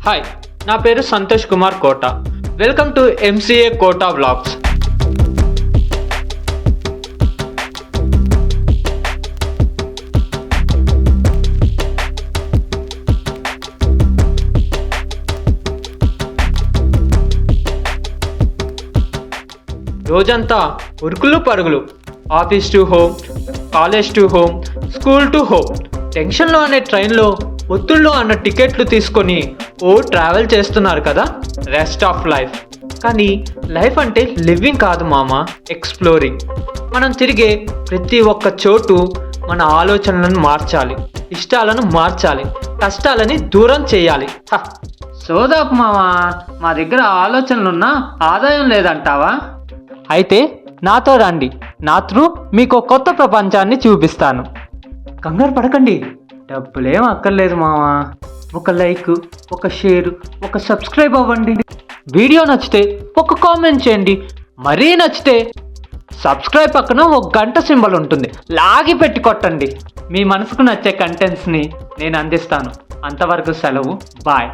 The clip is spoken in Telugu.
హాయ్, నా పేరు Santosh Kumar Kota. Welcome to MCA Kota vlogs. రోజంతా ఉరుకులు పరుగులు, office to home, college to home, school to home. టెన్షన్లో అనే ట్రైన్లో, ఒత్తిళ్ళు అన్న టికెట్లు తీసుకొని ట్రావెల్ చేస్తున్నారు కదా, రెస్ట్ ఆఫ్ లైఫ్. కానీ లైఫ్ అంటే లివింగ్ కాదు మామ, ఎక్స్ప్లోరింగ్. మనం తిరిగే ప్రతి ఒక్క చోటు మన ఆలోచనలను మార్చాలి, ఇష్టాలను మార్చాలి, కష్టాలని దూరం చేయాలి. సోదాపు మామ, మా దగ్గర ఆలోచనలున్నా ఆదాయం లేదంటావా? అయితే నాతో రండి, నా త్రూ మీకు కొత్త ప్రపంచాన్ని చూపిస్తాను. కంగారు పడకండి, డబ్బులేం అక్కర్లేదు మావా. ఒక లైక్, ఒక షేర్, ఒక సబ్స్క్రైబ్ అవ్వండి. వీడియో నచ్చితే ఒక కామెంట్ చేయండి. మరీ నచ్చితే సబ్స్క్రైబ్ పక్కన ఒక గంట సింబల్ ఉంటుంది, లాగి పెట్టి కొట్టండి. మీ మనసుకు నచ్చే కంటెంట్స్ని నేను అందిస్తాను. అంతవరకు సెలవు, బాయ్.